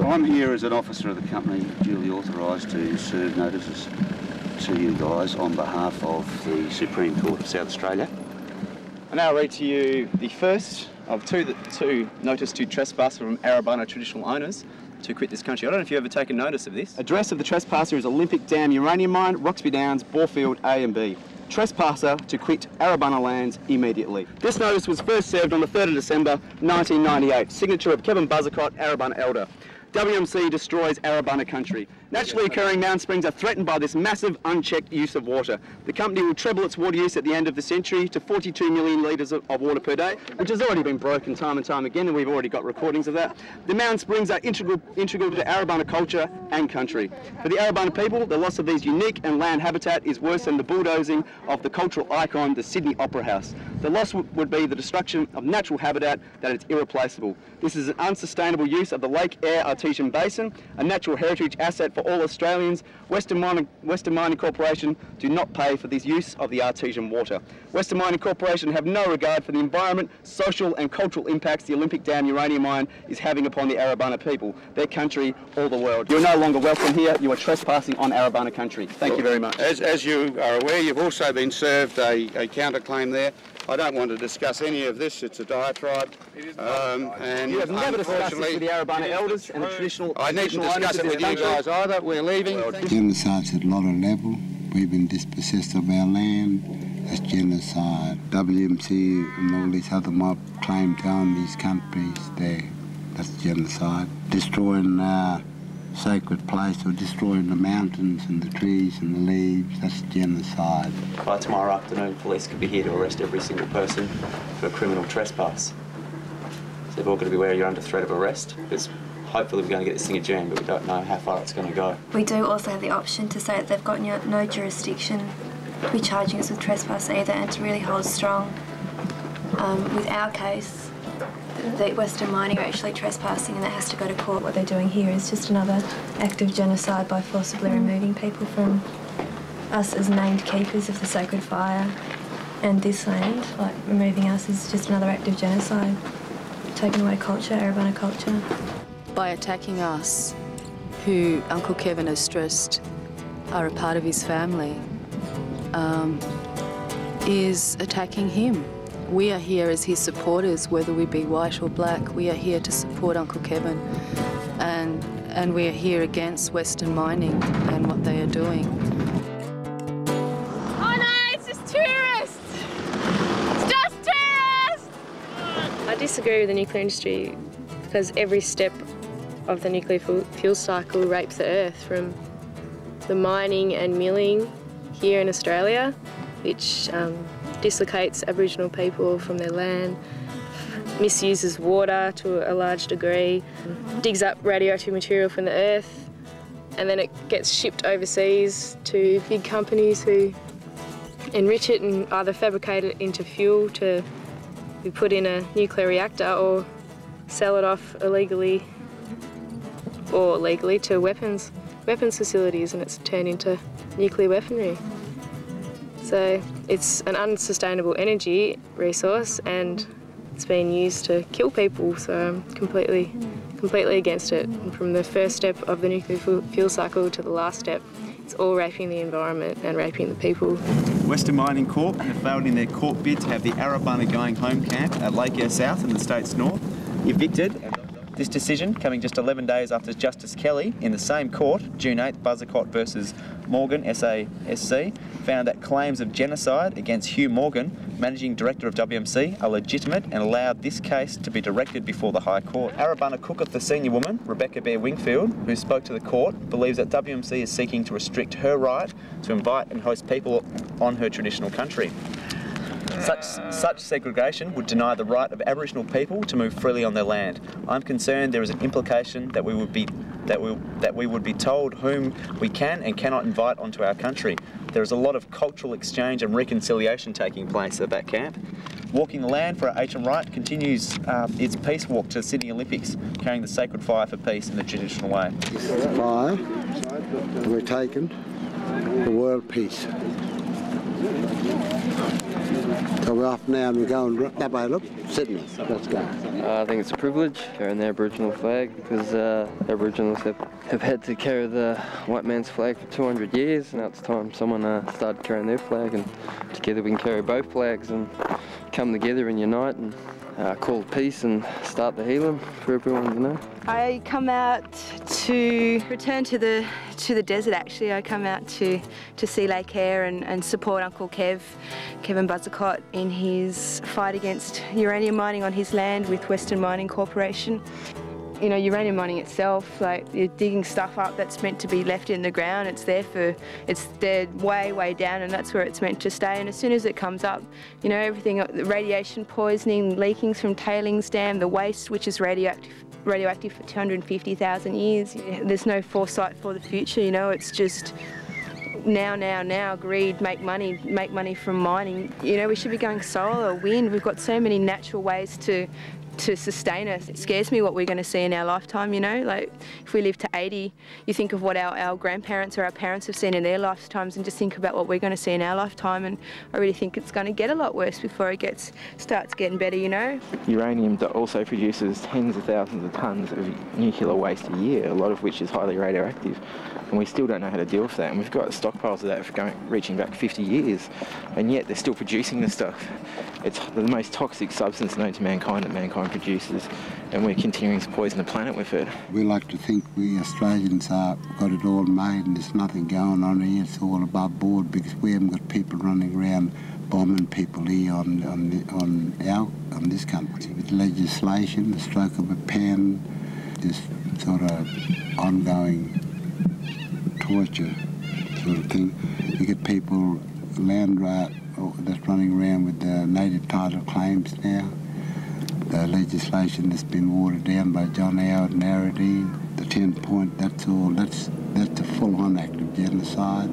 I'm here as an officer of the company, duly authorised to serve notices to you guys on behalf of the Supreme Court of South Australia. I now read to you the first of two notice to trespass from Arabana traditional owners to quit this country. I don't know if you've ever taken notice of this. Address of the trespasser is Olympic Dam Uranium Mine, Roxby Downs, Borefield A and B. Trespasser to quit Arabana lands immediately. This notice was first served on the 3rd of December 1998. Signature of Kevin Buzzacott, Arabana Elder. WMC destroys Arabana country. Naturally occurring mound springs are threatened by this massive unchecked use of water. The company will treble its water use at the end of the century to 42 million litres of water per day, which has already been broken time and time again, and we've already got recordings of that. The mound springs are integral to Arabana culture and country. For the Arabana people, the loss of these unique and land habitat is worse than the bulldozing of the cultural icon, the Sydney Opera House. The loss would be the destruction of natural habitat that is irreplaceable. This is an unsustainable use of the Lake Eyre Artesian Basin, a natural heritage asset for all Australians. Western Mining Corporation do not pay for this use of the artesian water. Western Mining Corporation have no regard for the environment, social and cultural impacts the Olympic Dam uranium mine is having upon the Arabana people, their country, all the world. You're no longer welcome here. You are trespassing on Arabana country. Thank you very much. As you are aware, you've also been served a counterclaim there. I don't want to discuss any of this. It's a diatribe. And you have never discussed this with the Arabana elders and the traditional... I need to discuss it with you guys either. We're leaving. Genocide's at a lot of level. We've been dispossessed of our land. That's genocide. WMC and all these other mob claim to own these countries. That's genocide. Destroying sacred place or destroying the mountains and the trees and the leaves, that's genocide. By tomorrow afternoon, police could be here to arrest every single person for a criminal trespass. So they've all got to be aware you're under threat of arrest, because hopefully we're going to get this thing adjourned, but we don't know how far it's going to go. We do also have the option to say that they've got no jurisdiction to be charging us with trespass either, and to really hold strong. With our case, the Western Mining are actually trespassing and that has to go to court. What they're doing here is just another act of genocide by forcibly removing people from us as named keepers of the sacred fire and this land. Like, removing us is just another act of genocide, taking away culture, Arabana culture. By attacking us, who Uncle Kevin has stressed are a part of his family, is attacking him. We are here as his supporters, whether we be white or black. We are here to support Uncle Kevin, and we are here against Western Mining and what they are doing. Oh no, it's just tourists! It's just tourists! I disagree with the nuclear industry because every step of the nuclear fuel cycle rapes the earth, from the mining and milling here in Australia, which dislocates Aboriginal people from their land, misuses water to a large degree, digs up radioactive material from the earth, and then it gets shipped overseas to big companies who enrich it and either fabricate it into fuel to be put in a nuclear reactor or sell it off illegally or legally to weapons facilities, and it's turned into nuclear weaponry. So it's an unsustainable energy resource and it's been used to kill people, so I'm completely against it. And from the first step of the nuclear fuel cycle to the last step, it's all raping the environment and raping the people. Western Mining Corp have failed in their court bid to have the Arabana Going Home camp at Lake Eyre South in the state's north evicted. This decision coming just 11 days after Justice Kelly in the same court, June 8th, Buzzacott versus Morgan, SASC, found that claims of genocide against Hugh Morgan, Managing Director of WMC, are legitimate and allowed this case to be directed before the High Court. Arabana Cooketh, the senior woman, Rebecca Bear Wingfield, who spoke to the court, believes that WMC is seeking to restrict her right to invite and host people on her traditional country. Such segregation would deny the right of Aboriginal people to move freely on their land. I'm concerned there is an implication that we would be told whom we can and cannot invite onto our country. There is a lot of cultural exchange and reconciliation taking place at that camp. Walking the Land for our Ancient Right continues its peace walk to the Sydney Olympics, carrying the sacred fire for peace in the traditional way. Fire, we're taking the world peace. So we're off now and we're going that way, look, Sydney. Let's go. I think it's a privilege carrying the Aboriginal flag because Aboriginals have had to carry the white man's flag for 200 years. Now it's time someone started carrying their flag, and together we can carry both flags and come together and unite and call peace and start the healing for everyone, you know. I come out to return to the desert. Actually, I come out to see Lake Eyre and support Uncle Kevin Buzzacott in his fight against uranium mining on his land with Western Mining Corporation. You know, uranium mining itself, like you're digging stuff up that's meant to be left in the ground. It's there way down, and that's where it's meant to stay. And as soon as it comes up, you know, everything, the radiation poisoning, leakings from tailings dam, the waste, which is radioactive for 250,000 years. There's no foresight for the future, you know, it's just now, greed, make money from mining. You know, we should be going solar, wind. We've got so many natural ways to sustain us. It scares me what we're going to see in our lifetime, you know, like if we live to 80, you think of what our grandparents or our parents have seen in their lifetimes and just think about what we're going to see in our lifetime, and I really think it's going to get a lot worse before it starts getting better, you know. Uranium also produces tens of thousands of tonnes of nuclear waste a year, a lot of which is highly radioactive, and we still don't know how to deal with that, and we've got stockpiles of that reaching back 50 years, and yet they're still producing this stuff. It's the most toxic substance known to mankind that mankind produces, and we're continuing to poison the planet with it. We like to think we Australians got it all made and there's nothing going on here. It's all above board because we haven't got people running around bombing people here on this country. With legislation, the stroke of a pen, this sort of ongoing torture sort of thing. You get people that's running around with the native title claims now. The legislation that's been watered down by John Howard and Aradine, the 10 point, that's a full-on act of genocide.